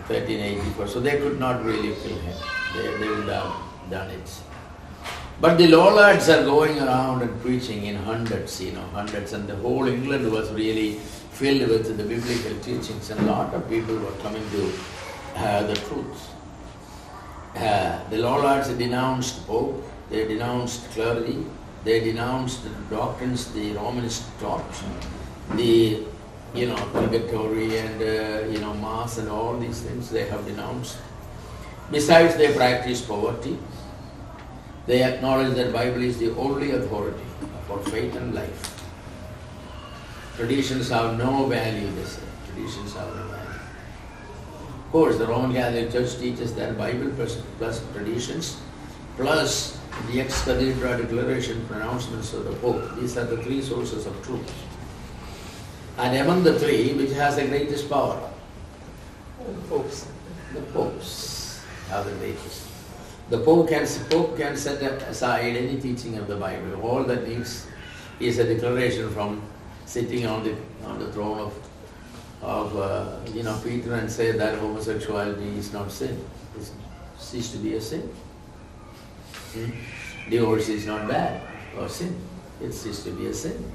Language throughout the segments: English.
1384. So they could not really kill him. They would have done it. But the lowlads are going around and preaching in hundreds, hundreds, and the whole England was really filled with the biblical teachings, and a lot of people were coming to the truth. The lowlads denounced Pope, they denounced clergy, they denounced the doctrines the Romans taught, the purgatory and mass and all these things they have denounced. Besides, they practiced poverty. They acknowledge that Bible is the only authority for faith and life. Traditions have no value, they say. Traditions have no value. Of course, the Roman Catholic Church teaches that Bible plus traditions plus the ex cathedra declaration pronouncements of the Pope. These are the three sources of truth. And among the three, which has the greatest power? The popes. The popes have the greatest. The Pope can set aside any teaching of the Bible. All that needs is a declaration from sitting on the throne of Peter and say that homosexuality is not sin. It ceased to be a sin. Divorce is not bad or sin. It ceased to be a sin.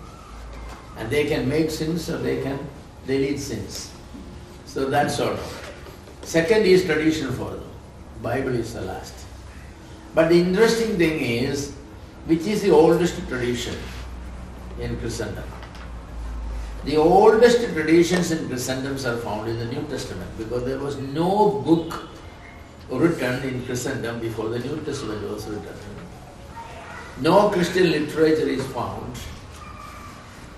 And they can make sins or they can delete sins. So that's sort of. Second is tradition for them. Bible is the last. But the interesting thing is, which is the oldest tradition in Christendom? The oldest traditions in Christendom are found in the New Testament, because there was no book written in Christendom before the New Testament was written. No Christian literature is found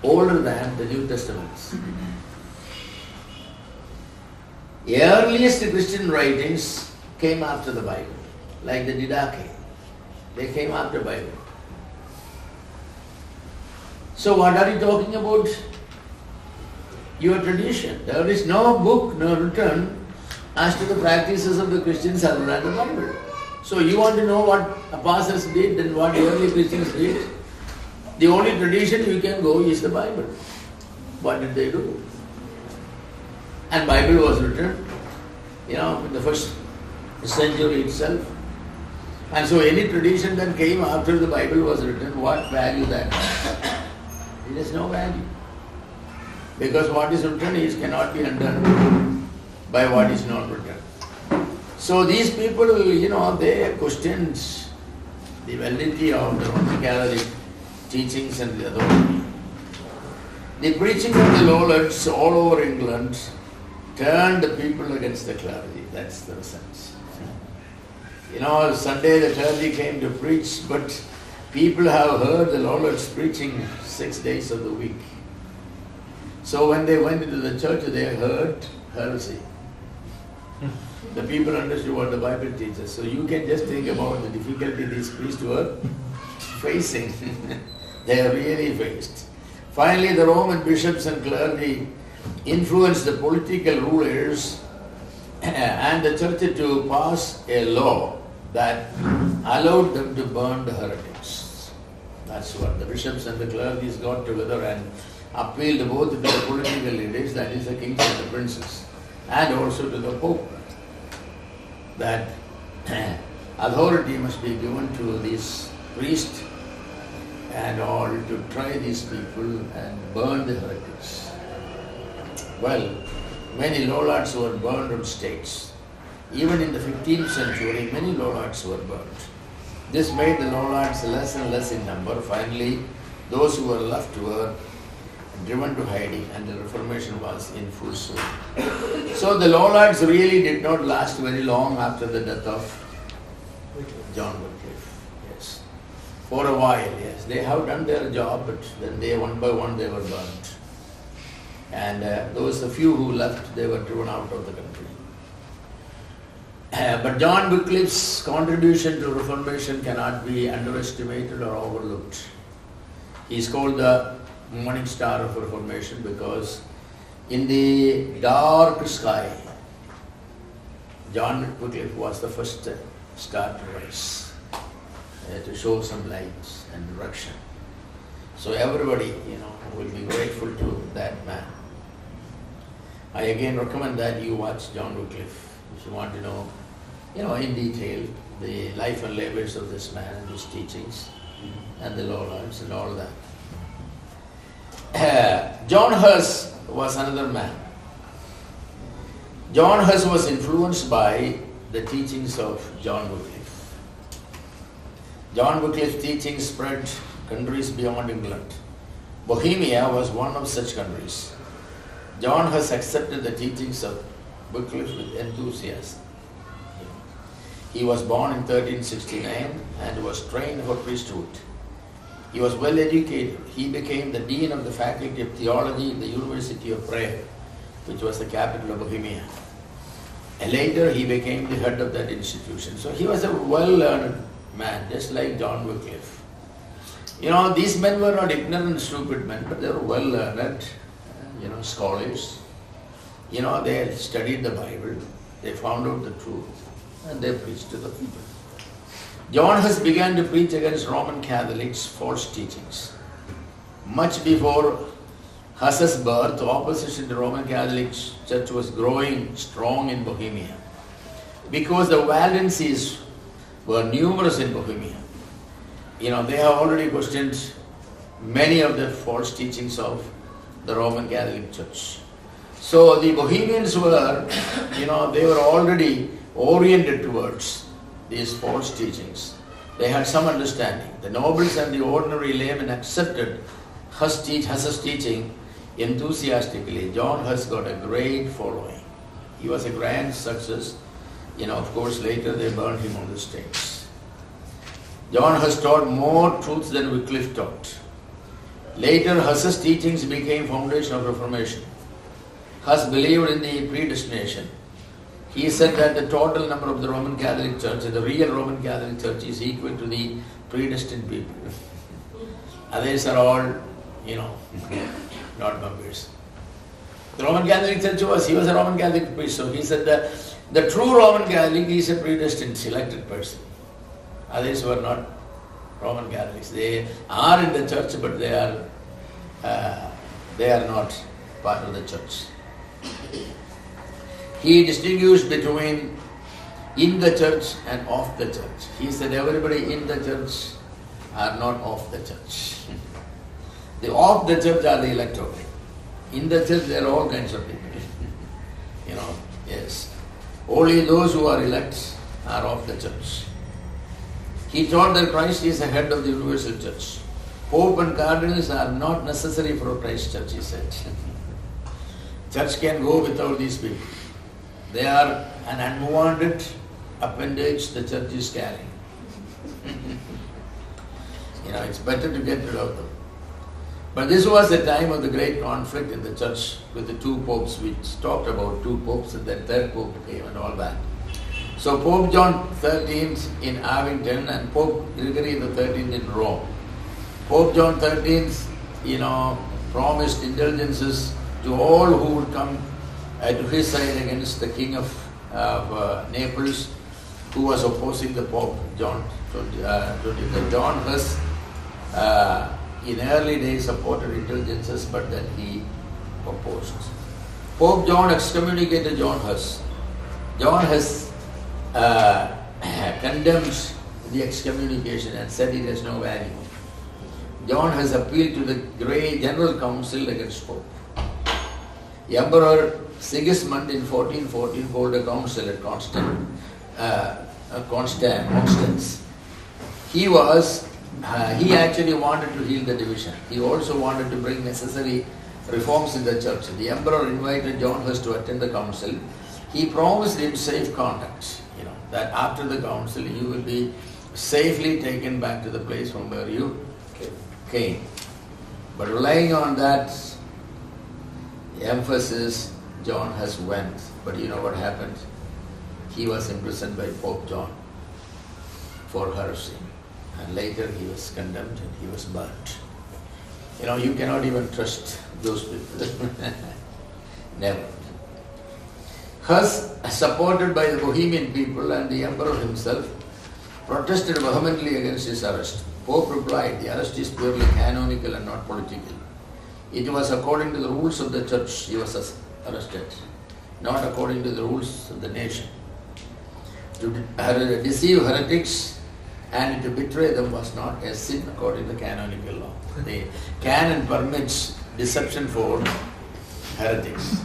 older than the New Testament. The earliest Christian writings came after the Bible, like the Didache. They came after the Bible. So what are you talking about? Your tradition. There is no book, no written as to the practices of the Christians other than the Bible. So you want to know what apostles did and what early Christians did? The only tradition you can go is the Bible. What did they do? And Bible was written, in the first century itself. And so any tradition that came after the Bible was written, what value that has? It has no value. Because what is written cannot be undone by what is not written. So these people, they questioned the validity of the Roman Catholic teachings and the authority. The preaching of the lowlads all over England turned the people against the clergy. That's the sense. Sunday the clergy came to preach, but people have heard the lowlads preaching 6 days of the week. So when they went into the church, they heard heresy. The people understood what the Bible teaches. So you can just think about the difficulty these priests were facing. They are really faced. Finally, the Roman bishops and clergy influenced the political rulers and the church to pass a law that allowed them to burn the heretics. That's what the bishops and the clergy got together and appealed both to the political leaders, that is the kings and the princes, and also to the Pope, that authority must be given to these priests and all to try these people and burn the heretics. Well, many lowlads were burned on stakes. Even in the 15th century, many lowlads were burned. This made the lowlads less and less in number. Finally, those who were left were driven to hiding, and the Reformation was in full swing. So the lowlads really did not last very long after the death of John Wycliffe. Yes. For a while, yes. They have done their job, but then they one by one they were burnt. And those few who left, they were driven out of the country. But John Wycliffe's contribution to Reformation cannot be underestimated or overlooked. He is called the morning star of Reformation because in the dark sky, John Wycliffe was the first star to rise, to show some light and direction. So everybody, will be grateful to that man. I again recommend that you watch John Wycliffe. if you want to know, in detail, the life and labors of this man and his teachings and the lowlands and all that. John Huss was another man. John Huss was influenced by the teachings of John Wycliffe. John Wycliffe's teachings spread countries beyond England. Bohemia was one of such countries. John Huss accepted the teachings of Wycliffe with enthusiasm. He was born in 1369 and was trained for priesthood. He was well educated. He became the dean of the faculty of theology in the University of Prague, which was the capital of Bohemia. And later he became the head of that institution. So he was a well-learned man, just like John Wycliffe. These men were not ignorant, stupid men, but they were well-learned, scholars. They had studied the Bible, they found out the truth, and they preached to the people. John Huss began to preach against Roman Catholics' false teachings. Much before Huss's birth, opposition to Roman Catholic Church was growing strong in Bohemia because the Waldenses were numerous in Bohemia. They have already questioned many of the false teachings of the Roman Catholic Church. So the Bohemians were, they were already oriented towards these false teachings. They had some understanding. The nobles and the ordinary laymen accepted Huss's teaching enthusiastically. John Huss got a great following. He was a grand success. Of course, later they burned him on the stakes. John Huss taught more truths than Wycliffe taught. Later, Huss's teachings became foundation of Reformation. Huss believed in the predestination. He said that the total number of the Roman Catholic Church, the real Roman Catholic Church, is equal to the predestined people. Others are all, not members. The Roman Catholic Church he was a Roman Catholic priest, so he said that the true Roman Catholic is a predestined, selected person. Others were not Roman Catholics. They are in the church, but they are not part of the church. He distinguished between in the church and off the church. He said everybody in the church are not of the church. The of the church are the electoral. In the church there are all kinds of people. Yes. Only those who are elect are of the church. He taught that Christ is the head of the universal church. Pope and cardinals are not necessary for Christ's church, he said. Church can go without these people. They are an unwanted appendage the church is carrying. It's better to get rid of them. But this was the time of the great conflict in the church with the two popes. We talked about two popes and then third pope came and all that. So Pope John XIII in Avignon and Pope Gregory XIII in Rome. Pope John XIII, promised indulgences to all who would come to his side against the king of Naples, who was opposing the Pope John XXIII. John Huss in early days supported indulgences, but then he opposed. Pope John excommunicated John Huss. John Huss condemns the excommunication and said it has no value. John has appealed to the great General Council against Pope. The Emperor Sigismund in 1414 called a council at Constance. He actually wanted to heal the division. He also wanted to bring necessary reforms in the church. The Emperor invited John Huss to attend the council. He promised him safe conduct, that after the council you will be safely taken back to the place from where you came. But relying on that emphasis, John Huss went. But you know what happened? He was imprisoned by Pope John for heresy. And later he was condemned and he was burnt. You cannot even trust those people. Never. Huss, supported by the Bohemian people and the emperor himself, protested vehemently against his arrest. Pope replied, the arrest is purely canonical and not political. It was according to the rules of the church he was arrested, not according to the rules of the nation. to deceive heretics and to betray them was not a sin according to canonical law. The canon permits deception for heretics.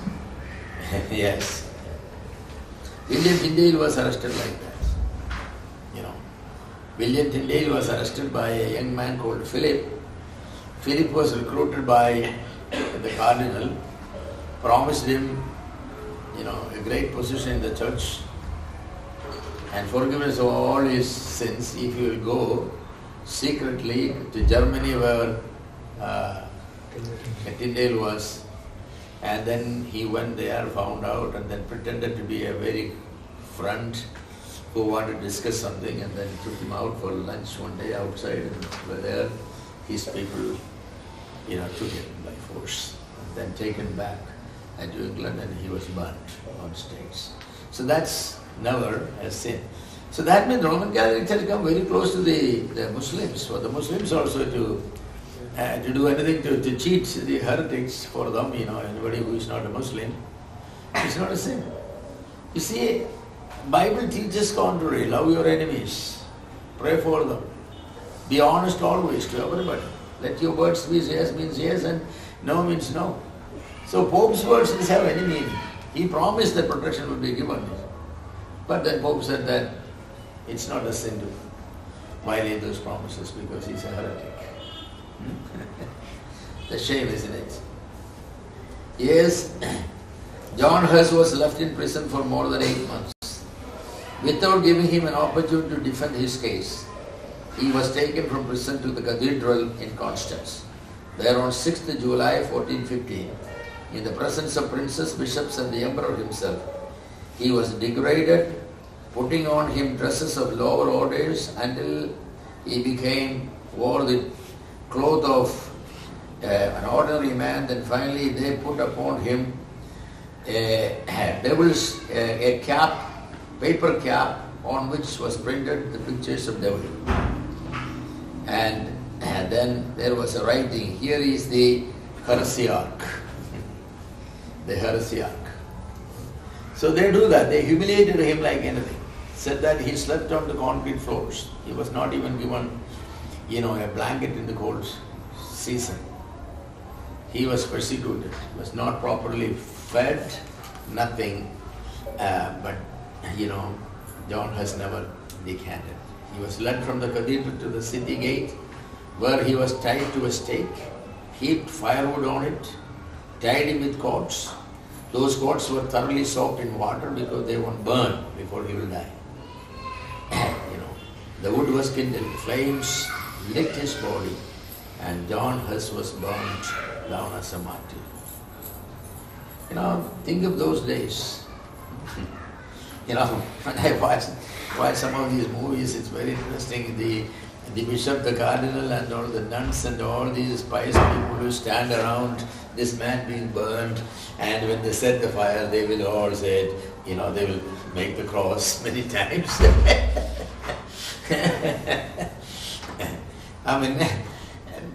Yes. William Tyndale was arrested like that. You know, William Tyndale was arrested by a young man called Philip. Philip was recruited by the cardinal, promised him, a great position in the church and forgiveness of all his sins if he will go secretly to Germany where Tyndale was. And then he went there, found out, and then pretended to be a very friend who wanted to discuss something, and then took him out for lunch one day outside, and were there. His people, took him by force, and then taken back to England, and he was burnt on stakes. So that's never a sin. So that means the Roman Catholic Church come very close to the Muslims, for the Muslims also to do anything to cheat the heretics for them, anybody who is not a Muslim, it's not a sin. You see, Bible teaches contrary. Love your enemies. Pray for them. Be honest always to everybody. Let your words be yes means yes and no means no. So Pope's words didn't have any meaning. He promised that protection would be given. But then Pope said that it's not a sin to violate those promises because he's a heretic. The shame, isn't it? Yes, John Hus was left in prison for more than 8 months without giving him an opportunity to defend his case. He was taken from prison to the cathedral in Constance. There on 6th July 1415, in the presence of princes, bishops and the emperor himself, he was degraded, putting on him dresses of lower orders until he wore the cloth of an ordinary man. Then finally they put upon him a cap, paper cap, on which was printed the pictures of devil. And then there was a writing, here is the heresiarch. The heresiarch. So they do that, they humiliated him like anything. Said that he slept on the concrete floors. He was not even given, a blanket in the cold season. He was persecuted, was not properly fed, nothing. But John has never decanted. He was led from the cathedral to the city gate, where he was tied to a stake, heaped firewood on it, tied him with cords. Those cords were thoroughly soaked in water because they won't burn before he will die. The wood was kindled, flames lit his body, and John Hus was burnt down as a martyr. Think of those days. When I watch some of these movies, it's very interesting. The bishop, the cardinal, and all the nuns and all these pious people who stand around this man being burned, and when they set the fire, they will all say, they will make the cross many times. I mean,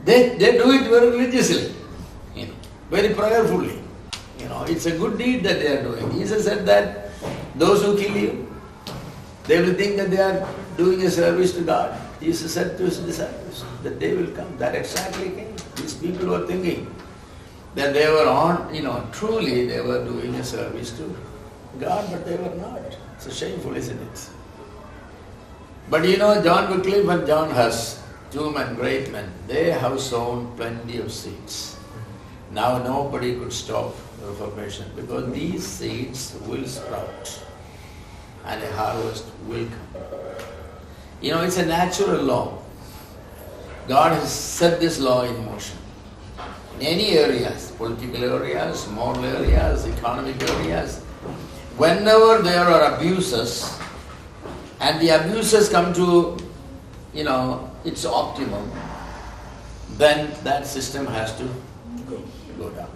they do it very religiously, very prayerfully. It's a good deed that they are doing. Jesus said that those who kill you, they will think that they are doing a service to God. Jesus said to his disciples that they will come. That exactly came. These people were thinking that they were truly they were doing a service to God, but they were not. It's shameful, isn't it? But John Wycliffe and John Hus, two men, great men, they have sown plenty of seeds. Now nobody could stop the Reformation because these seeds will sprout and a harvest will come. It's a natural law. God has set this law in motion. In any areas, political areas, moral areas, economic areas, whenever there are abuses, and the abuses come to, its optimum, then that system has to go down.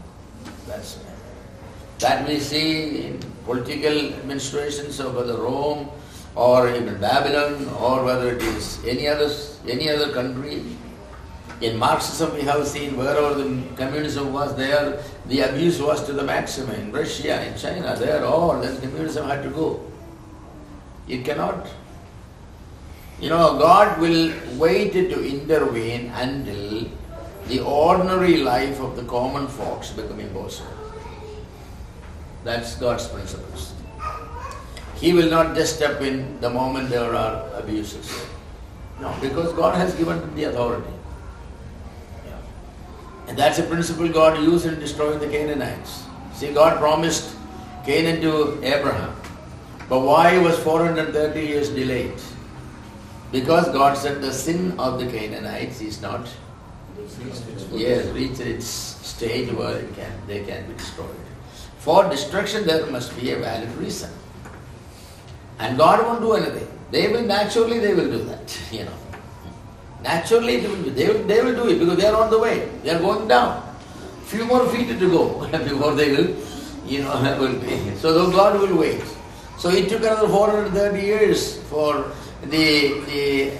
That we see in political administrations of whether Rome or even Babylon or whether it is any other country. In Marxism we have seen wherever the communism was there, the abuse was to the maximum. In Russia, in China, then communism had to go. It cannot. God will wait to intervene until the ordinary life of the common folks become impossible. That's God's principles. He will not just step in the moment there are abuses. No, because God has given them the authority. Yeah. And that's a principle God used in destroying the Canaanites. See, God promised Canaan to Abraham. But why was 430 years delayed? Because God said the sin of the Canaanites is not reached its stage where they can be destroyed. For destruction there must be a valid reason. And God won't do anything. They will do that. Naturally they will do it because they are on the way. They are going down. Few more feet to go before they will will be. So God will wait. So it took another 430 years for the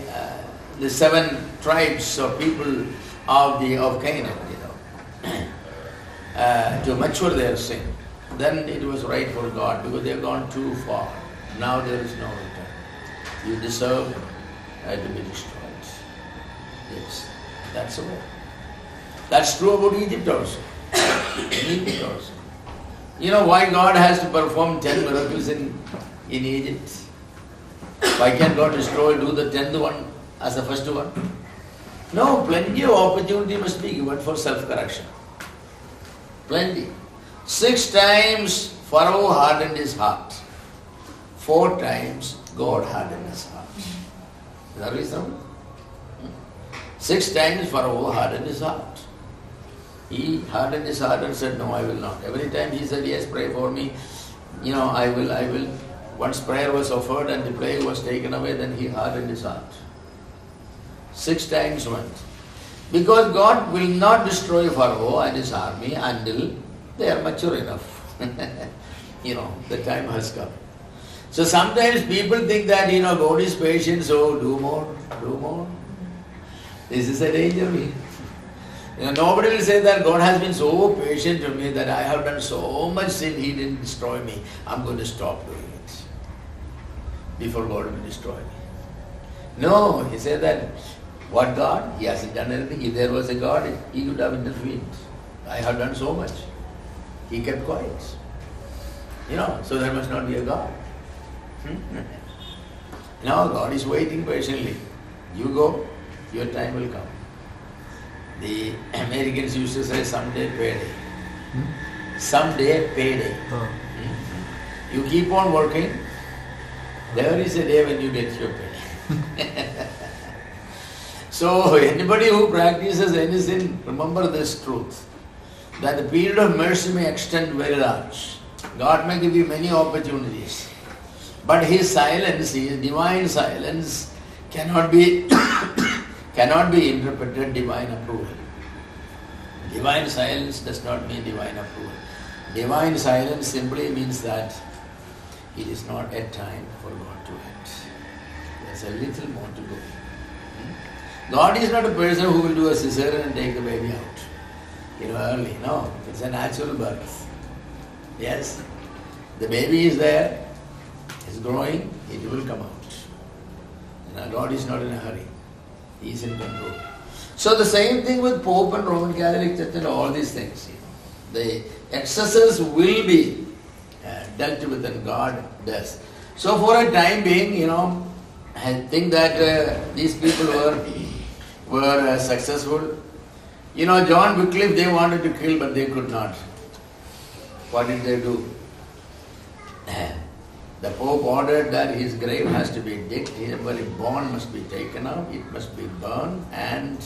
7 tribes of people of Canaan, to mature their sin. Then it was right for God because they have gone too far. Now there is no return. You deserve to be destroyed. Yes, that's the way. That's true about Egypt also. In Egypt also. You know why God has to perform 10 miracles in Egypt? Why can't God do the 10th one as the first one? No, plenty of opportunity must be given for self-correction. Plenty. 6 times Pharaoh hardened his heart. 4 times God hardened his heart. Is that reasonable? 6 times Pharaoh hardened his heart. He hardened his heart and said, no, I will not. Every time he said, yes, pray for me, I will. Once prayer was offered and the plague was taken away, then he hardened his heart. 6 times went. Because God will not destroy Pharaoh and his army until they are mature enough. The time has come. So sometimes people think that, God is patient, so do more. This is a danger. Nobody will say that God has been so patient to me that I have done so much sin, He didn't destroy me. I'm going to stop doing it before God will destroy me. No, He said that, what God? He hasn't done anything. If there was a God, He would have intervened. I have done so much. He kept quiet. So there must not be a God. No, God is waiting patiently. You go, your time will come. The Americans used to say, someday payday. Someday payday. You keep on working, there is a day when you get your pay. So anybody who practices any sin, remember this truth, that the period of mercy may extend very large. God may give you many opportunities, but His silence, His divine silence, cannot be interpreted divine approval. Divine silence does not mean divine approval. Divine silence simply means that it is not yet time for God to act. There's a little more to go. God is not a person who will do a cesarean and take the baby out, early. No, it's a natural birth. Yes, the baby is there, it's growing, it will come out. God is not in a hurry. He is in control. So the same thing with Pope and Roman Catholic Church and all these things. The excesses will be dealt with and God does. So for a time being, I think that these people were successful. John Wycliffe, they wanted to kill but they could not. What did they do? The Pope ordered that his grave has to be digged, his bone must be taken out, it must be burned, and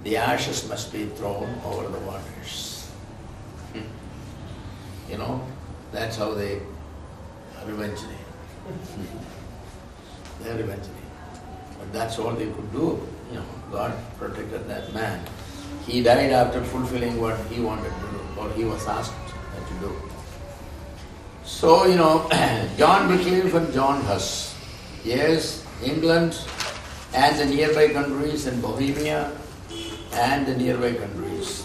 the ashes must be thrown over the waters. That's how they revenged him. They revenged him. But that's all they could do. God protected that man. He died after fulfilling what he wanted to do, or he was asked to do. So, John Wycliffe and John Huss, yes, England and the nearby countries and Bohemia and the nearby countries,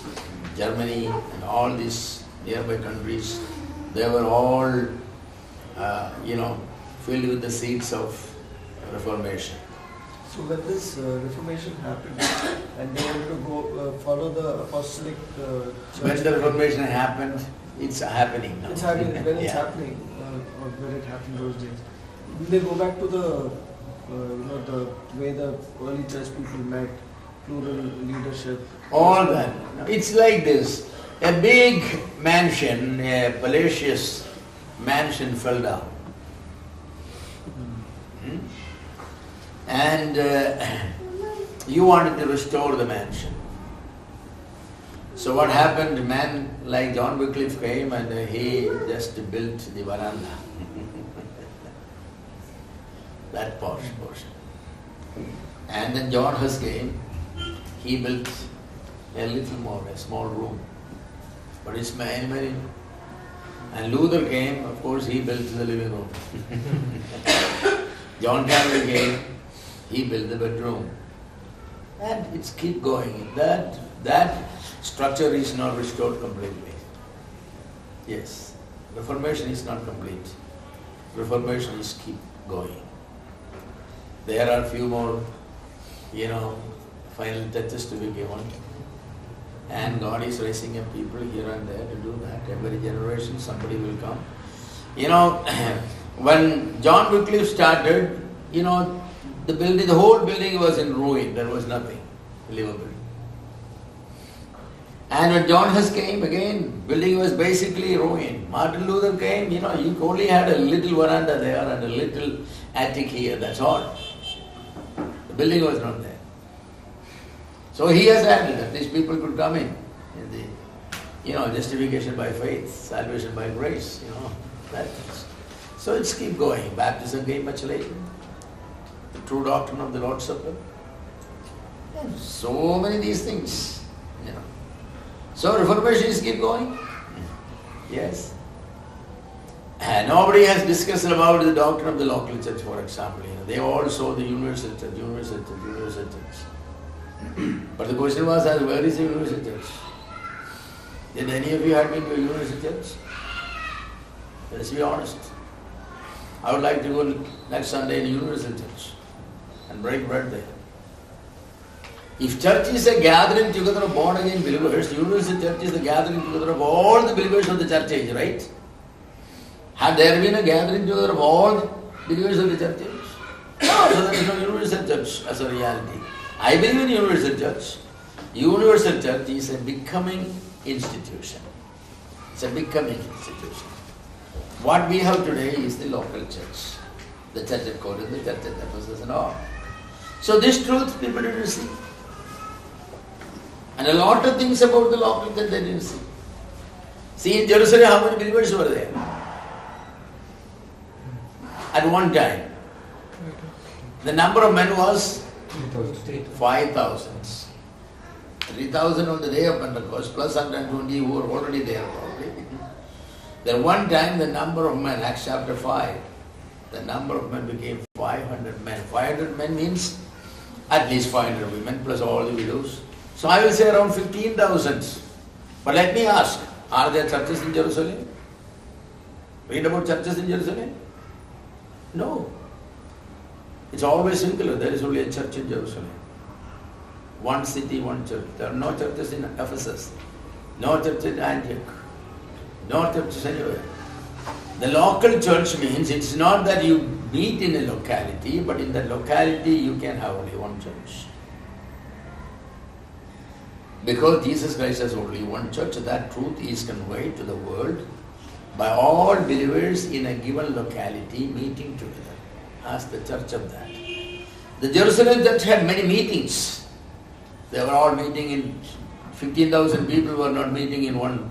Germany and all these nearby countries, they were all, filled with the seeds of Reformation. So when this Reformation happened and they wanted to go follow the apostolic church. When the Reformation happened, it's happening now. It's happening, when it's Yeah. happening, or when it happened those days. Will they go back to the, the way the early church people met, plural leadership? All that. It's like this. A big mansion, a palatial mansion fell down. And you wanted to restore the mansion. So what happened, a man like John Wycliffe came and he just built the veranda. That posh portion. And then John Hus came, he built a little more, a small room. But it's very. And Luther came, of course he built the living room. John Calvin came, he built the bedroom. And it's keep going. That structure is not restored completely. Yes. Reformation is not complete. Reformation is keep going. There are few more, final touches to be given. And God is raising up people here and there to do that. Every generation somebody will come. When John Wycliffe started, the whole building was in ruin. There was nothing livable. And when John Hus came again, building was basically ruined. Martin Luther came, you only had a little veranda there and a little attic here, that's all. The building was not there. So he has added that these people could come in the, justification by faith, salvation by grace, that. So it's keep going. Baptism came much later. The true doctrine of the Lord's Supper. And so many of these things, So Reformation is keep going. Yes. And nobody has discussed about the doctrine of the local church, for example. They all saw the universal church. But the question was, where is the universal church? Did any of you have been to a universal church? Let's be honest. I would like to go next Sunday in a universal church and break bread there. If church is a gathering together of born again believers, universal church is the gathering together of all the believers of the church age, right? Had there been a gathering together of all the believers of the church age? No, so there is no universal church as a reality. I believe in universal church. Universal church is a becoming institution. It's a becoming institution. What we have today is the local church. The church at Corinth, the church at Ephesus and all. So this truth people didn't see. And a lot of things about the local church they didn't see. See, in Jerusalem, how many believers were there? At one time. The number of men was 5,000. 3,000 on the day of Pentecost, plus 120 who were already there probably. Then one time the number of men, Acts chapter 5, the number of men became 500 men. 500 men means at least 500 women plus all the widows. So I will say around 15,000. But let me ask, are there churches in Jerusalem? Read about churches in Jerusalem? No. It's always singular. There is only a church in Jerusalem. One city, one church. There are no churches in Ephesus. No church in Antioch. No churches anywhere. The local church means it's not that you meet in a locality, but in that locality you can have only one church. Because Jesus Christ has only one church, that truth is conveyed to the world by all believers in a given locality meeting together as the church of that. The Jerusalem church had many meetings. They were all meeting in 15,000 people were not meeting in one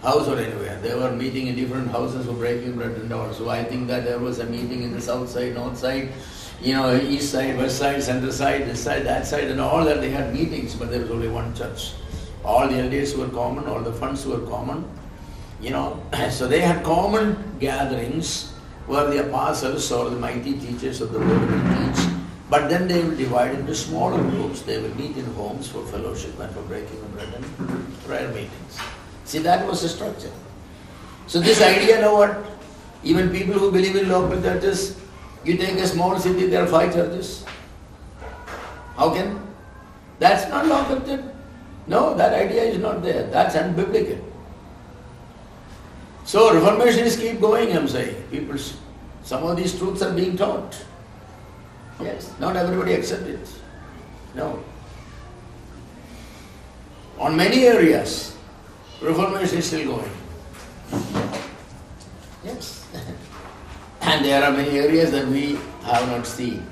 house or anywhere. They were meeting in different houses for breaking bread and all. So I think that there was a meeting in the south side, north side, east side, west side, center side, this side, that side, and all that they had meetings, but there was only one church. All the elders were common, all the funds were common, So they had common gatherings where the apostles or the mighty teachers of the word will teach. But then they will divide into smaller groups. They will meet in homes for fellowship and for breaking of bread and prayer meetings. See, that was the structure. So this idea, Even people who believe in local churches, you take a small city, there are 5 churches. How can? That's not local church. No, that idea is not there. That's unbiblical. So reformations keep going, I'm saying. People, some of these truths are being taught. Yes, not everybody accepts it. No. On many areas, reformation is still going. Yes. And there are many areas that we have not seen.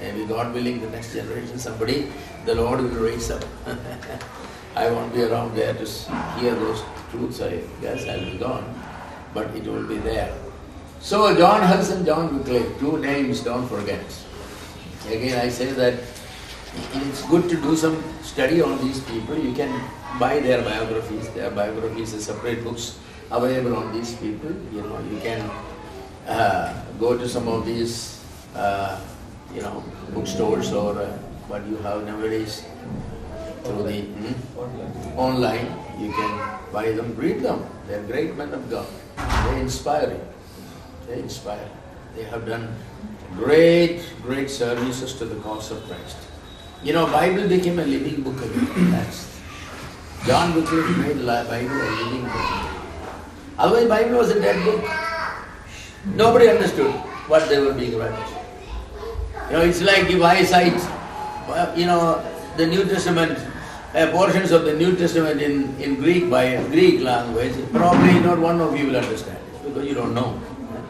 Maybe God willing, the next generation, somebody, the Lord will raise up. I won't be around there to hear those truths. I guess I'll be gone. But it will be there. So John Hus and John Wycliffe, 2 names, don't forget. Again, I say that it's good to do some study on these people. You can buy their biographies. Their biographies are separate books available on these people. You know, you can go to some of these, bookstores or what you have nowadays through the online. You can buy them, read them. They're great men of God. They inspire you. They inspire. They have done great services to the cause of Christ. You know, Bible became a living book again. That's John Wycliffe made the Bible a living book. Otherwise, Bible was a dead book. Nobody understood what they were being read. You know, it's like if I cite, the New Testament, portions of the New Testament in Greek by a Greek language, probably not one of you will understand it because you don't know.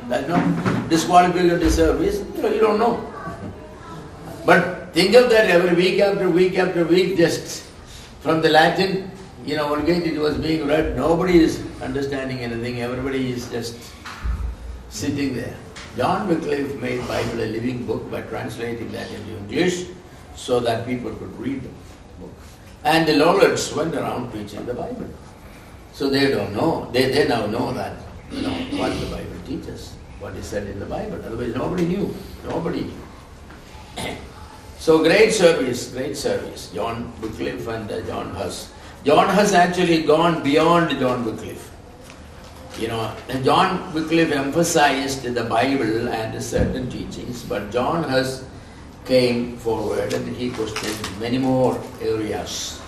That's not disqualifying of the service, you don't know. But think of that every week after week after week, just from the Latin, Vulgate it was being read, nobody is understanding anything, everybody is just sitting there. John Wycliffe made Bible a living book by translating that into English so that people could read the book. And the Lollards went around preaching the Bible. So they don't know, they now know that, what the Bible teaches, what is said in the Bible. Otherwise nobody knew, So great service, John Wycliffe and John Hus. John Hus actually gone beyond John Wycliffe. John Wycliffe emphasized the Bible and certain teachings, but John Hus came forward and he questioned many more areas.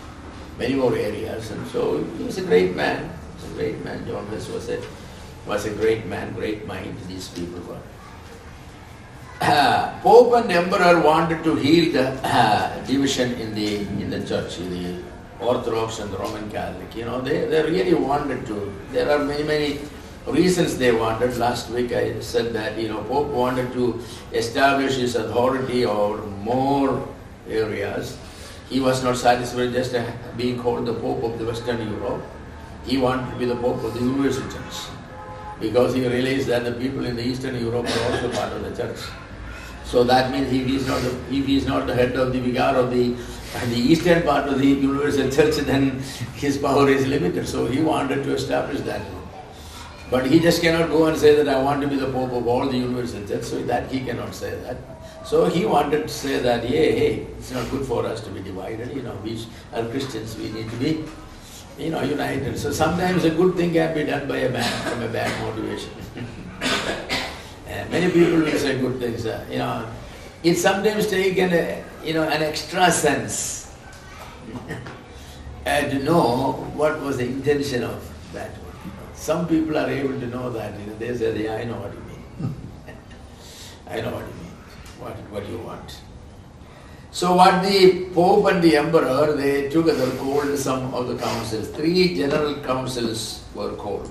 And so he was a great man. John Hus was a great man, great mind, these people were. Pope and Emperor wanted to heal the division in the church, the Orthodox and the Roman Catholic. They really wanted to. There are many reasons they wanted. Last week I said that, Pope wanted to establish his authority over more areas. He was not satisfied just being called the Pope of the Western Europe. He wanted to be the Pope of the Universal Church because he realized that the people in the Eastern Europe are also part of the church. So that means if he is not the head of the vicar of the eastern part of the universal church, then his power is limited. So he wanted to establish that. But he just cannot go and say that I want to be the Pope of all the universal church. So that he cannot say that. So he wanted to say that, hey, it's not good for us to be divided. We are Christians. We need to be, united. So sometimes a good thing can be done by a man from a bad motivation. Many people will say good things. It sometimes taken an extra sense to know what was the intention of that one. Some people are able to know that. They say, yeah, I know what you mean. I know what you mean. What you want. So what the Pope and the Emperor, they together called some of the councils. 3 general councils were called.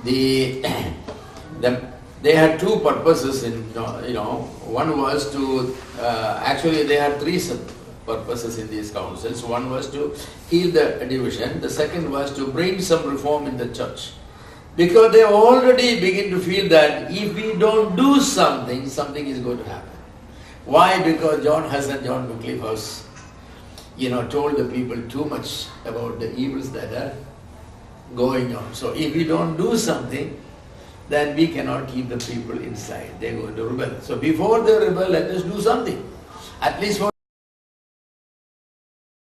They had 2 purposes one was to, actually they had 3 purposes in these councils. One was to heal the division. The second was to bring some reform in the church. Because they already begin to feel that if we don't do something, something is going to happen. Why? Because John Hus and John Wycliffe was, told the people too much about the evils that are going on. So if we don't do something, then we cannot keep the people inside. They're going to rebel. So before they rebel, let us do something. At least for